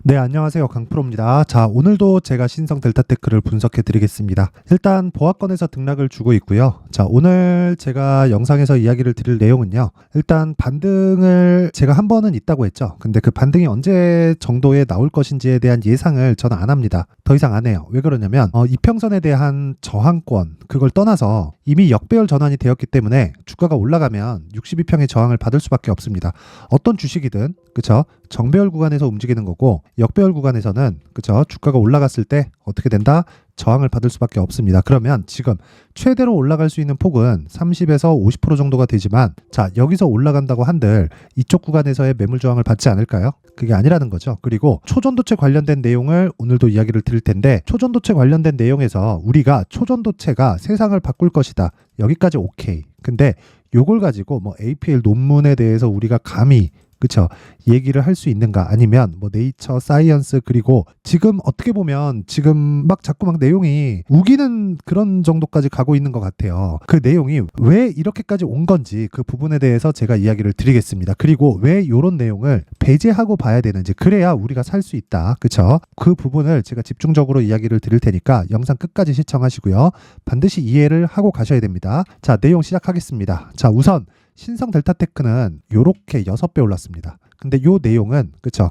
네, 안녕하세요. 강프로입니다. 자, 오늘도 제가 신성 델타테크를 분석해 드리겠습니다. 일단 보합권에서 등락을 주고 있고요. 자, 오늘 제가 영상에서 이야기를 드릴 내용은요. 일단 반등을 제가 한 번은 있다고 했죠. 근데 그 반등이 언제 정도에 나올 것인지에 대한 예상을 저는 안 합니다. 더 이상 안 해요. 왜 그러냐면 이평선에 대한 저항권 그걸 떠나서 이미 역배열 전환이 되었기 때문에 주가가 올라가면 62평의 저항을 받을 수밖에 없습니다. 어떤 주식이든 그쵸? 정배열 구간에서 움직이는 거고 역배열 구간에서는 그쵸? 주가가 올라갔을 때 어떻게 된다? 저항을 받을 수밖에 없습니다. 그러면 지금 최대로 올라갈 수 있는 폭은 30에서 50% 정도가 되지만 자, 여기서 올라간다고 한들 이쪽 구간에서의 매물 저항을 받지 않을까요? 그게 아니라는 거죠. 그리고 초전도체 관련된 내용을 오늘도 이야기를 드릴 텐데 초전도체 관련된 내용에서 우리가 초전도체가 세상을 바꿀 것이다. 여기까지 오케이. 근데 요걸 가지고 뭐 APL 논문에 대해서 우리가 감히 그쵸? 얘기를 할 수 있는가? 아니면 뭐 네이처, 사이언스 그리고 지금 어떻게 보면 지금 막 자꾸 막 내용이 우기는 그런 정도까지 가고 있는 것 같아요. 그 내용이 왜 이렇게까지 온 건지 그 부분에 대해서 제가 이야기를 드리겠습니다. 그리고 왜 이런 내용을 배제하고 봐야 되는지 그래야 우리가 살 수 있다. 그쵸? 그 부분을 제가 집중적으로 이야기를 드릴 테니까 영상 끝까지 시청하시고요. 반드시 이해를 하고 가셔야 됩니다. 자, 내용 시작하겠습니다. 자, 우선 신성 델타테크는 요렇게 6배 올랐습니다. 근데 요 내용은 그쵸?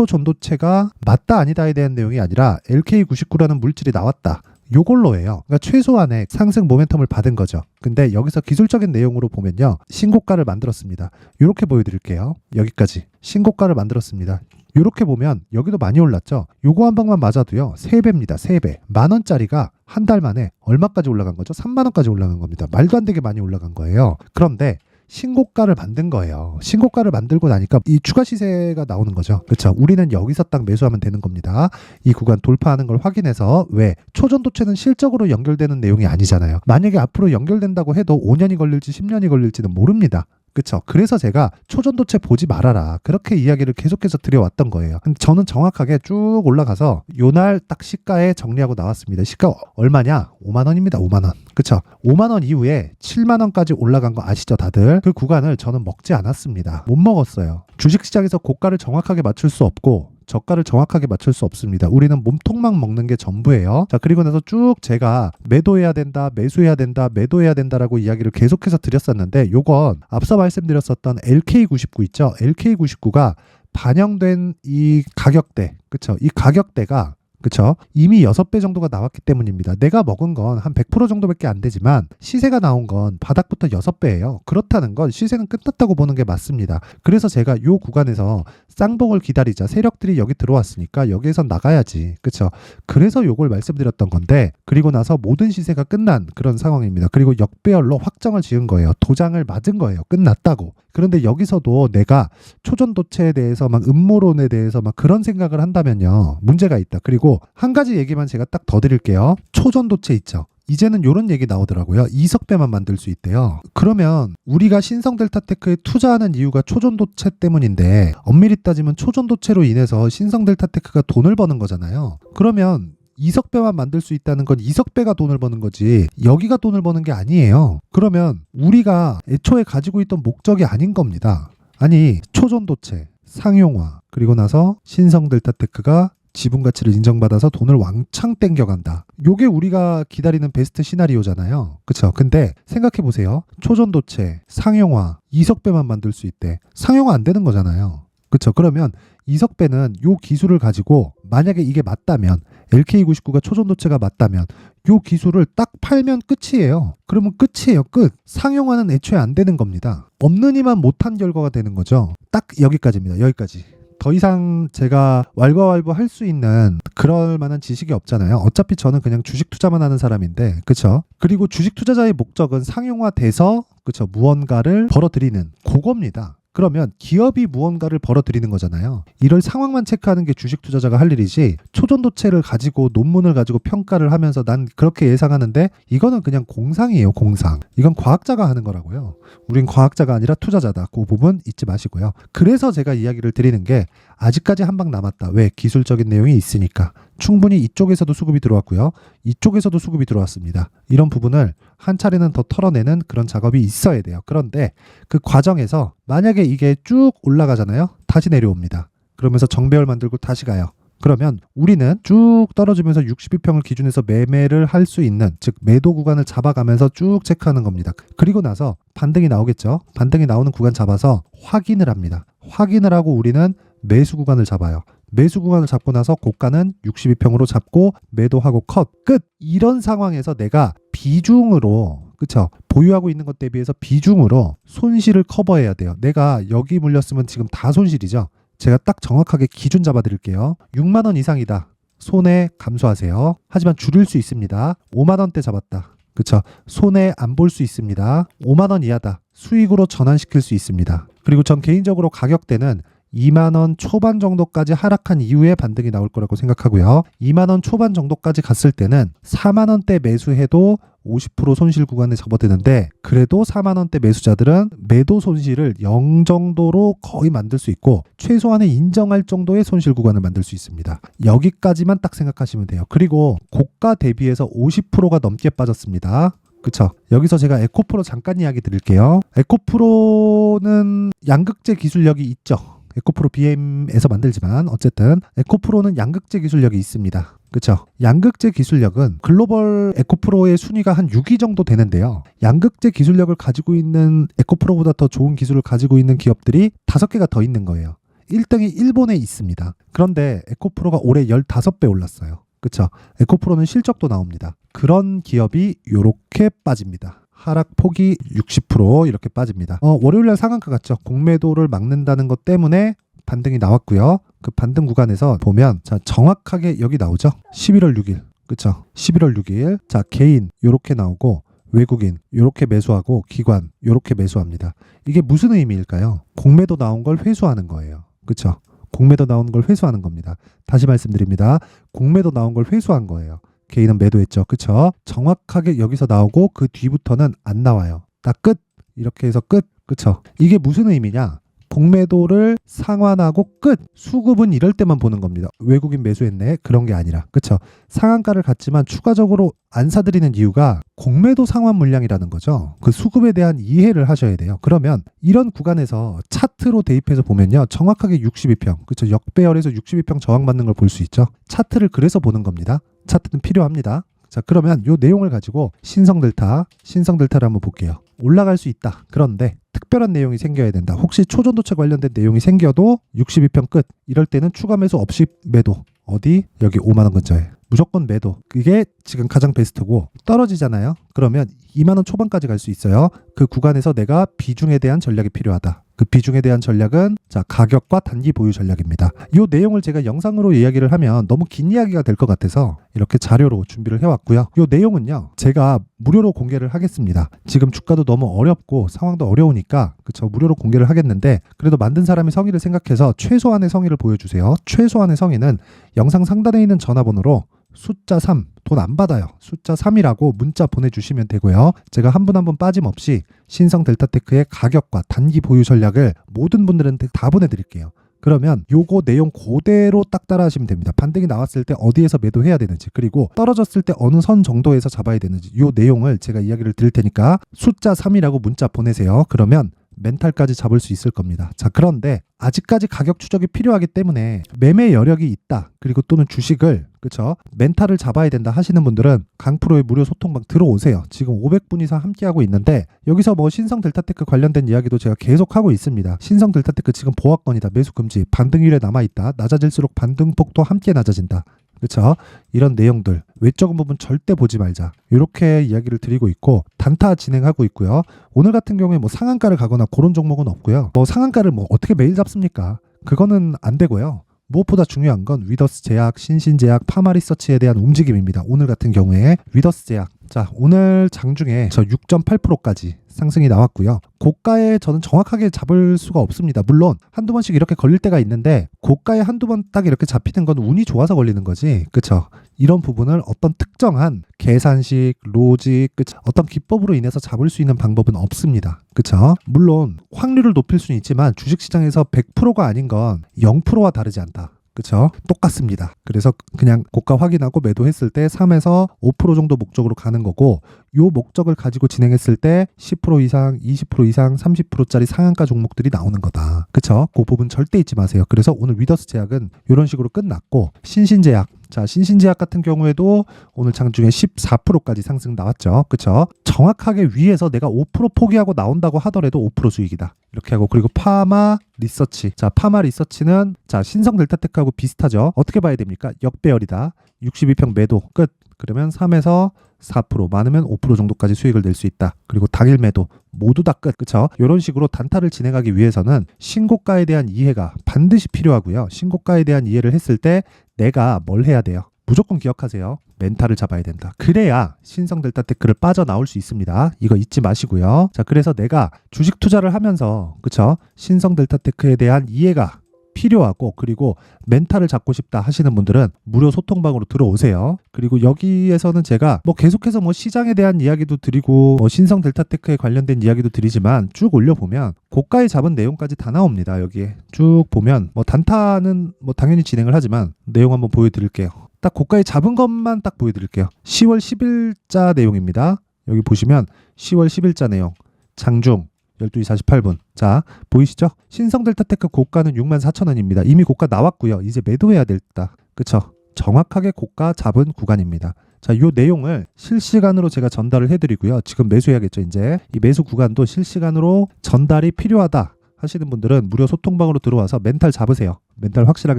초전도체가 맞다 아니다에 대한 내용이 아니라 LK99라는 물질이 나왔다. 요걸로 해요. 그러니까 최소한의 상승 모멘텀을 받은 거죠. 근데 여기서 기술적인 내용으로 보면요. 신고가를 만들었습니다. 요렇게 보여드릴게요. 여기까지. 신고가를 만들었습니다. 요렇게 보면 여기도 많이 올랐죠. 요거 한 방만 맞아도요. 3배입니다. 3배. 만원짜리가 한 달 만에 얼마까지 올라간 거죠? 3만원까지 올라간 겁니다. 말도 안 되게 많이 올라간 거예요. 그런데 신고가를 만든 거예요. 신고가를 만들고 나니까 이 추가 시세가 나오는 거죠. 그렇죠. 우리는 여기서 딱 매수하면 되는 겁니다. 이 구간 돌파하는 걸 확인해서 왜 초전도체는 실적으로 연결되는 내용이 아니잖아요. 만약에 앞으로 연결된다고 해도 5년이 걸릴지 10년이 걸릴지는 모릅니다. 그쵸. 그래서 제가 초전도체 보지 말아라. 그렇게 이야기를 계속해서 드려왔던 거예요. 근데 저는 정확하게 쭉 올라가서 요날 딱 시가에 정리하고 나왔습니다. 시가 얼마냐? 5만원입니다. 5만원. 그쵸. 5만원 이후에 7만원까지 올라간 거 아시죠 다들? 그 구간을 저는 먹지 않았습니다. 못 먹었어요. 주식시장에서 고가를 정확하게 맞출 수 없고 저가를 정확하게 맞출 수 없습니다. 우리는 몸통만 먹는 게 전부예요. 자, 그리고 나서 쭉 제가 매도해야 된다, 매수해야 된다, 매도해야 된다라고 이야기를 계속해서 드렸었는데 요건 앞서 말씀드렸었던 LK99 있죠? LK99가 반영된 이 가격대, 그쵸? 이 가격대가 그쵸? 이미 6배 정도가 나왔기 때문입니다. 내가 먹은 건 한 100% 정도밖에 안 되지만 시세가 나온 건 바닥부터 6배예요. 그렇다는 건 시세는 끝났다고 보는 게 맞습니다. 그래서 제가 요 구간에서 쌍봉을 기다리자. 세력들이 여기 들어왔으니까 여기에서 나가야지. 그쵸? 그래서 요걸 말씀드렸던 건데 그리고 나서 모든 시세가 끝난 그런 상황입니다. 그리고 역배열로 확정을 지은 거예요. 도장을 맞은 거예요. 끝났다고. 그런데 여기서도 내가 초전도체에 대해서 막 음모론에 대해서 막 그런 생각을 한다면요. 문제가 있다. 그리고 한 가지 얘기만 제가 딱 더 드릴게요. 초전도체 있죠. 이제는 이런 얘기 나오더라고요. 이석배만 만들 수 있대요. 그러면 우리가 신성 델타테크에 투자하는 이유가 초전도체 때문인데 엄밀히 따지면 초전도체로 인해서 신성 델타테크가 돈을 버는 거잖아요. 그러면 이석배만 만들 수 있다는 건 이석배가 돈을 버는 거지 여기가 돈을 버는 게 아니에요. 그러면 우리가 애초에 가지고 있던 목적이 아닌 겁니다. 아니 초전도체, 상용화 그리고 나서 신성 델타테크가 지분 가치를 인정받아서 돈을 왕창 땡겨간다. 요게 우리가 기다리는 베스트 시나리오잖아요. 그쵸? 근데 생각해보세요. 초전도체, 상용화, 이석배만 만들 수 있대. 상용화 안 되는 거잖아요. 그쵸? 그러면 이석배는 요 기술을 가지고 만약에 이게 맞다면 LK99가 초전도체가 맞다면 요 기술을 딱 팔면 끝이에요. 그러면 끝이에요. 끝. 상용화는 애초에 안 되는 겁니다. 없는 이만 못한 결과가 되는 거죠. 딱 여기까지입니다. 여기까지. 더 이상 제가 왈가왈부 할 수 있는 그럴 만한 지식이 없잖아요. 어차피 저는 그냥 주식 투자만 하는 사람인데 그쵸? 그리고 주식 투자자의 목적은 상용화돼서 그쵸? 무언가를 벌어들이는 그겁니다. 그러면 기업이 무언가를 벌어들이는 거잖아요. 이럴 상황만 체크하는 게 주식 투자자가 할 일이지 초전도체를 가지고 논문을 가지고 평가를 하면서 난 그렇게 예상하는데 이거는 그냥 공상이에요. 공상. 이건 과학자가 하는 거라고요. 우린 과학자가 아니라 투자자다. 그 부분 잊지 마시고요. 그래서 제가 이야기를 드리는 게 아직까지 한 방 남았다. 왜? 기술적인 내용이 있으니까. 충분히 이쪽에서도 수급이 들어왔고요. 이쪽에서도 수급이 들어왔습니다. 이런 부분을 한 차례는 더 털어내는 그런 작업이 있어야 돼요. 그런데 그 과정에서 만약에 이게 쭉 올라가잖아요. 다시 내려옵니다. 그러면서 정배열 만들고 다시 가요. 그러면 우리는 쭉 떨어지면서 62평을 기준에서 매매를 할 수 있는, 즉 매도 구간을 잡아가면서 쭉 체크하는 겁니다. 그리고 나서 반등이 나오겠죠. 반등이 나오는 구간 잡아서 확인을 합니다. 확인을 하고 우리는 매수 구간을 잡아요. 매수 구간을 잡고 나서 고가는 62평으로 잡고 매도하고 컷, 끝. 이런 상황에서 내가 비중으로, 그쵸, 보유하고 있는 것 대비해서 비중으로 손실을 커버해야 돼요. 내가 여기 물렸으면 지금 다 손실이죠. 제가 딱 정확하게 기준 잡아 드릴게요. 6만 원 이상이다. 손해 감수하세요. 하지만 줄일 수 있습니다. 5만 원대 잡았다. 그쵸, 손해 안 볼 수 있습니다. 5만 원 이하다. 수익으로 전환시킬 수 있습니다. 그리고 전 개인적으로 가격대는 2만 원 초반 정도까지 하락한 이후에 반등이 나올 거라고 생각하고요. 2만 원 초반 정도까지 갔을 때는 4만 원대 매수해도 50% 손실 구간에 접어드는데, 그래도 4만 원대 매수자들은 매도 손실을 0 정도로 거의 만들 수 있고 최소한의 인정할 정도의 손실 구간을 만들 수 있습니다. 여기까지만 딱 생각하시면 돼요. 그리고 고가 대비해서 50%가 넘게 빠졌습니다. 그쵸? 여기서 제가 에코프로 잠깐 이야기 드릴게요. 에코프로는 양극재 기술력이 있죠. 에코프로 BM에서 만들지만 어쨌든 에코프로는 양극재 기술력이 있습니다. 그쵸? 양극재 기술력은 글로벌 에코프로의 순위가 한 6위 정도 되는데요. 양극재 기술력을 가지고 있는, 에코프로보다 더 좋은 기술을 가지고 있는 기업들이 5개가 더 있는 거예요. 1등이 일본에 있습니다. 그런데 에코프로가 올해 15배 올랐어요. 그쵸? 에코프로는 실적도 나옵니다. 그런 기업이 요렇게 빠집니다. 하락폭이 60% 이렇게 빠집니다. 월요일날 상한가 갔죠. 공매도를 막는다는 것 때문에 반등이 나왔고요. 그 반등 구간에서 보면, 자, 정확하게 여기 나오죠. 11월 6일. 그쵸? 11월 6일. 자, 개인 요렇게 나오고 외국인 요렇게 매수하고 기관 요렇게 매수합니다. 이게 무슨 의미일까요? 공매도 나온 걸 회수하는 거예요. 그쵸? 공매도 나온 걸 회수하는 겁니다. 다시 말씀드립니다. 공매도 나온 걸 회수한 거예요. 개인은 매도했죠. 그쵸? 정확하게 여기서 나오고 그 뒤부터는 안 나와요. 딱 끝. 이렇게 해서 끝. 그쵸? 이게 무슨 의미냐? 공매도를 상환하고 끝. 수급은 이럴 때만 보는 겁니다. 외국인 매수했네. 그런 게 아니라. 그쵸? 상한가를 갔지만 추가적으로 안 사들이는 이유가 공매도 상환 물량이라는 거죠. 그 수급에 대한 이해를 하셔야 돼요. 그러면 이런 구간에서 차트로 대입해서 보면요. 정확하게 62평. 그쵸? 역배열에서 62평 저항받는 걸 볼 수 있죠. 차트를 그래서 보는 겁니다. 차트는 필요합니다. 자, 그러면 이 내용을 가지고 신성델타를 한번 볼게요. 올라갈 수 있다. 그런데 특별한 내용이 생겨야 된다. 혹시 초전도체 관련된 내용이 생겨도 62평 끝. 이럴 때는 추가 매수 없이 매도. 어디? 여기 5만 원 근처에. 무조건 매도. 그게 지금 가장 베스트고, 떨어지잖아요. 그러면 2만 원 초반까지 갈 수 있어요. 그 구간에서 내가 비중에 대한 전략이 필요하다. 그 비중에 대한 전략은, 자, 가격과 단기 보유 전략입니다. 이 내용을 제가 영상으로 이야기를 하면 너무 긴 이야기가 될 것 같아서 이렇게 자료로 준비를 해왔고요. 이 내용은요, 제가 무료로 공개를 하겠습니다. 지금 주가도 너무 어렵고 상황도 어려우니까, 그쵸, 무료로 공개를 하겠는데, 그래도 만든 사람의 성의를 생각해서 최소한의 성의를 보여주세요. 최소한의 성의는 영상 상단에 있는 전화번호로 숫자 3, 돈 안 받아요. 숫자 3이라고 문자 보내주시면 되고요. 제가 한 분 한 분 빠짐없이 신성델타테크의 가격과 단기 보유 전략을 모든 분들한테 다 보내드릴게요. 그러면 요거 내용 그대로 딱 따라하시면 됩니다. 반등이 나왔을 때 어디에서 매도해야 되는지, 그리고 떨어졌을 때 어느 선 정도에서 잡아야 되는지, 요 내용을 제가 이야기를 드릴 테니까 숫자 3이라고 문자 보내세요. 그러면 멘탈까지 잡을 수 있을 겁니다. 자, 그런데 아직까지 가격 추적이 필요하기 때문에 매매 여력이 있다. 그리고 또는 주식을, 그쵸, 멘탈을 잡아야 된다 하시는 분들은 강프로의 무료 소통방 들어오세요. 지금 500분 이상 함께하고 있는데, 여기서 뭐 신성델타테크 관련된 이야기도 제가 계속 하고 있습니다. 신성델타테크 지금 보합권이다. 매수 금지. 반등률에 남아있다. 낮아질수록 반등폭도 함께 낮아진다. 그쵸? 이런 내용들, 외적인 부분 절대 보지 말자. 이렇게 이야기를 드리고 있고, 단타 진행하고 있고요. 오늘 같은 경우에 뭐 상한가를 가거나 그런 종목은 없고요. 뭐 상한가를 뭐 어떻게 매일 잡습니까? 그거는 안 되고요. 무엇보다 중요한 건 위더스 제약, 신신제약, 파마리서치에 대한 움직임입니다. 오늘 같은 경우에 위더스 제약. 자, 오늘 장중에 저 6.8%까지 상승이 나왔고요. 고가에 저는 정확하게 잡을 수가 없습니다. 물론 한두 번씩 이렇게 걸릴 때가 있는데, 고가에 한두 번 딱 이렇게 잡히는 건 운이 좋아서 걸리는 거지. 그쵸? 이런 부분을 어떤 특정한 계산식, 로직, 그쵸? 어떤 기법으로 인해서 잡을 수 있는 방법은 없습니다. 그쵸? 물론 확률을 높일 수는 있지만 주식시장에서 100%가 아닌 건 0%와 다르지 않다. 그쵸? 똑같습니다. 그래서 그냥 고가 확인하고 매도했을 때 3에서 5% 정도 목적으로 가는 거고, 요 목적을 가지고 진행했을 때 10% 이상, 20% 이상, 30%짜리 상한가 종목들이 나오는 거다. 그쵸? 그 부분 절대 잊지 마세요. 그래서 오늘 위더스 제약은 이런 식으로 끝났고, 신신제약. 자, 신신제약 같은 경우에도 오늘 장중에 14%까지 상승 나왔죠. 그쵸? 정확하게 위에서 내가 5% 포기하고 나온다고 하더라도 5% 수익이다. 이렇게 하고, 그리고 파마 리서치. 자, 파마 리서치는 자, 신성 델타테크하고 비슷하죠. 어떻게 봐야 됩니까? 역배열이다. 62평 매도 끝. 그러면 3에서 4%, 많으면 5% 정도까지 수익을 낼 수 있다. 그리고 당일 매도 모두 다 끝. 그쵸? 이런 식으로 단타를 진행하기 위해서는 신고가에 대한 이해가 반드시 필요하고요. 신고가에 대한 이해를 했을 때 내가 뭘 해야 돼요? 무조건 기억하세요. 멘탈을 잡아야 된다. 그래야 신성 델타테크를 빠져나올 수 있습니다. 이거 잊지 마시고요. 자, 그래서 내가 주식 투자를 하면서, 그쵸? 신성 델타테크에 대한 이해가 필요하고, 그리고 멘탈을 잡고 싶다 하시는 분들은 무료 소통방으로 들어오세요. 그리고 여기에서는 제가 계속해서 시장에 대한 이야기도 드리고, 신성 델타테크에 관련된 이야기도 드리지만, 쭉 올려보면 고가에 잡은 내용까지 다 나옵니다. 여기에 쭉 보면 단타는 당연히 진행을 하지만 내용 한번 보여드릴게요. 딱 고가에 잡은 것만 딱 보여드릴게요. 10월 10일자 내용입니다. 여기 보시면 10월 10일자 내용, 장중 12시 48분. 자, 보이시죠? 신성 델타테크 고가는 64,000원입니다. 이미 고가 나왔고요. 이제 매도해야 됐다. 그쵸? 정확하게 고가 잡은 구간입니다. 자, 요 내용을 실시간으로 제가 전달을 해드리고요. 지금 매수해야겠죠, 이제. 이 매수 구간도 실시간으로 전달이 필요하다 하시는 분들은 무료 소통방으로 들어와서 멘탈 잡으세요. 멘탈 확실하게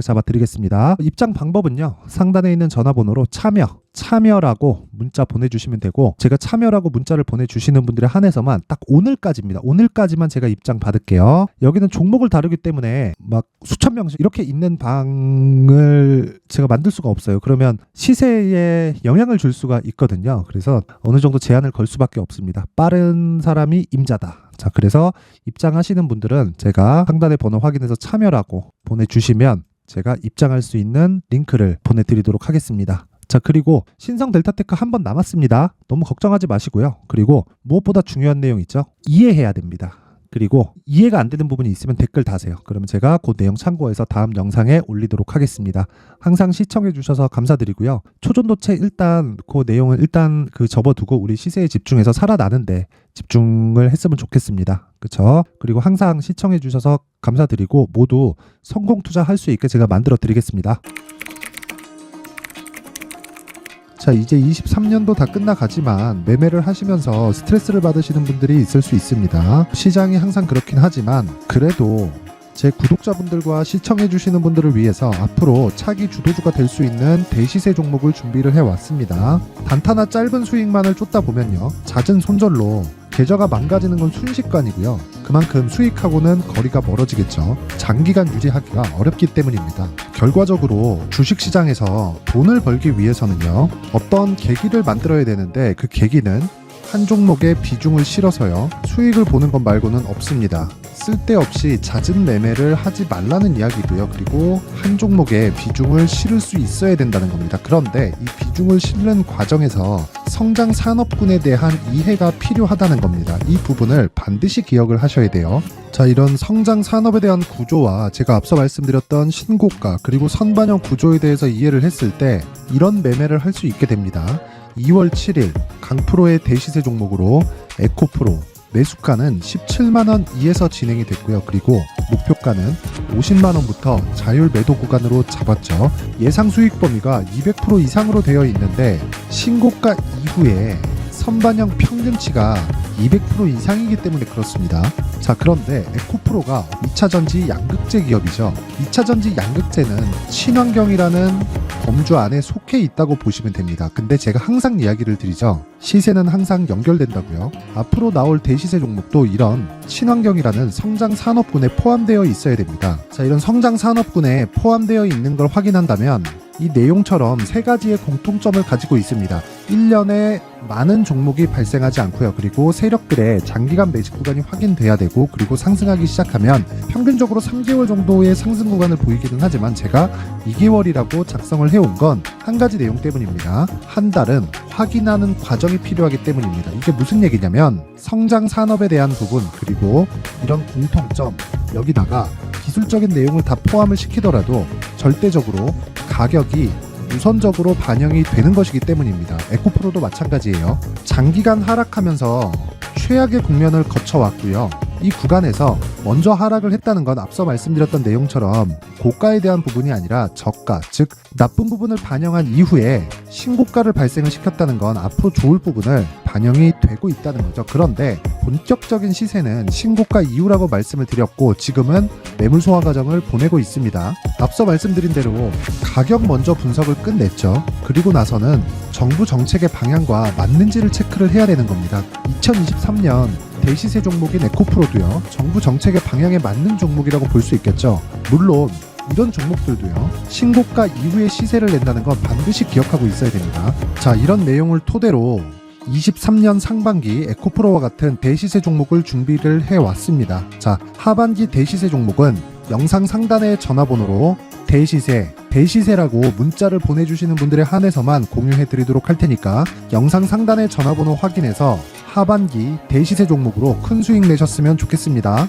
잡아드리겠습니다. 입장 방법은요, 상단에 있는 전화번호로 참여라고 문자 보내주시면 되고, 제가 참여라고 문자를 보내주시는 분들에 한해서만 딱 오늘까지입니다. 오늘까지만 제가 입장 받을게요. 여기는 종목을 다루기 때문에 수천 명씩 이렇게 있는 방을 제가 만들 수가 없어요. 그러면 시세에 영향을 줄 수가 있거든요. 그래서 어느 정도 제한을 걸 수밖에 없습니다. 빠른 사람이 임자다. 자, 그래서 입장하시는 분들은 제가 상단의 번호 확인해서 참여라고 보내주시면 제가 입장할 수 있는 링크를 보내드리도록 하겠습니다. 자, 그리고 신성 델타테크 한 번 남았습니다. 너무 걱정하지 마시고요. 그리고 무엇보다 중요한 내용 있죠? 이해해야 됩니다. 그리고 이해가 안 되는 부분이 있으면 댓글 다세요. 그러면 제가 그 내용 참고해서 다음 영상에 올리도록 하겠습니다. 항상 시청해 주셔서 감사드리고요. 초전도체 일단 그 내용은 일단 접어두고 우리 시세에 집중해서 살아나는데 집중을 했으면 좋겠습니다. 그쵸? 그리고 항상 시청해 주셔서 감사드리고 모두 성공 투자할 수 있게 제가 만들어 드리겠습니다. 자, 이제 23년도 다 끝나가지만 매매를 하시면서 스트레스를 받으시는 분들이 있을 수 있습니다. 시장이 항상 그렇긴 하지만 그래도 제 구독자분들과 시청해주시는 분들을 위해서 앞으로 차기 주도주가 될 수 있는 대시세 종목을 준비를 해왔습니다. 단타나 짧은 수익만을 쫓다 보면요, 잦은 손절로 계좌가 망가지는 건 순식간이고요. 그만큼 수익하고는 거리가 멀어지겠죠. 장기간 유지하기가 어렵기 때문입니다. 결과적으로 주식시장에서 돈을 벌기 위해서는요, 어떤 계기를 만들어야 되는데 그 계기는 한 종목에 비중을 실어서요, 수익을 보는 것 말고는 없습니다. 쓸데없이 잦은 매매를 하지 말라는 이야기고요. 그리고 한 종목에 비중을 실을 수 있어야 된다는 겁니다. 그런데 이 비중을 실는 과정에서 성장 산업군에 대한 이해가 필요하다는 겁니다. 이 부분을 반드시 기억을 하셔야 돼요. 자, 이런 성장 산업에 대한 구조와 제가 앞서 말씀드렸던 신고가 그리고 선반영 구조에 대해서 이해를 했을 때 이런 매매를 할 수 있게 됩니다. 2월 7일 강프로의 대시세 종목으로 에코프로 매수가는 17만원 이에서 진행이 됐고요. 그리고 목표가는 50만원부터 자율 매도 구간으로 잡았죠. 예상 수익 범위가 200% 이상으로 되어 있는데 신고가 이후에 선반영 평균치가 200% 이상이기 때문에 그렇습니다. 자, 그런데 에코프로가 2차전지 양극재 기업이죠. 2차전지 양극재는 친환경이라는 범주 안에 속해 있다고 보시면 됩니다. 근데 제가 항상 이야기를 드리죠. 시세는 항상 연결된다고요. 앞으로 나올 대시세 종목도 이런 친환경이라는 성장 산업군에 포함되어 있어야 됩니다. 자, 이런 성장 산업군에 포함되어 있는 걸 확인한다면 이 내용처럼 세 가지의 공통점을 가지고 있습니다. 1년에 많은 종목이 발생하지 않고요. 그리고 세력들의 장기간 매집 구간이 확인돼야 되고, 그리고 상승하기 시작하면 평균적으로 3개월 정도의 상승 구간을 보이기는 하지만 제가 2개월이라고 작성을 해온 건 한 가지 내용 때문입니다. 한 달은 확인하는 과정이 필요하기 때문입니다. 이게 무슨 얘기냐면 성장 산업에 대한 부분, 그리고 이런 공통점, 여기다가 기술적인 내용을 다 포함을 시키더라도 절대적으로 가격이 우선적으로 반영이 되는 것이기 때문입니다. 에코프로도 마찬가지예요. 장기간 하락하면서 최악의 국면을 거쳐왔고요. 이 구간에서 먼저 하락을 했다는 건 앞서 말씀드렸던 내용처럼 고가에 대한 부분이 아니라 저가, 즉 나쁜 부분을 반영한 이후에 신고가를 발생을 시켰다는 건 앞으로 좋을 부분을 반영이 되고 있다는 거죠. 그런데 본격적인 시세는 신고가 이후라고 말씀을 드렸고 지금은 매물 소화 과정을 보내고 있습니다. 앞서 말씀드린 대로 가격 먼저 분석을 끝냈죠. 그리고 나서는 정부 정책의 방향과 맞는지를 체크를 해야 되는 겁니다. 2023년 대시세 종목인 에코프로도요, 정부 정책의 방향에 맞는 종목이라고 볼 수 있겠죠. 물론 이런 종목들도요, 신고가 이후에 시세를 낸다는 건 반드시 기억하고 있어야 됩니다. 자, 이런 내용을 토대로 23년 상반기 에코프로와 같은 대시세 종목을 준비를 해왔습니다. 자, 하반기 대시세 종목은 영상 상단의 전화번호로 대시세라고 문자를 보내주시는 분들에 한해서만 공유해드리도록 할 테니까 영상 상단의 전화번호 확인해서 하반기 대시세 종목으로 큰 수익 내셨으면 좋겠습니다.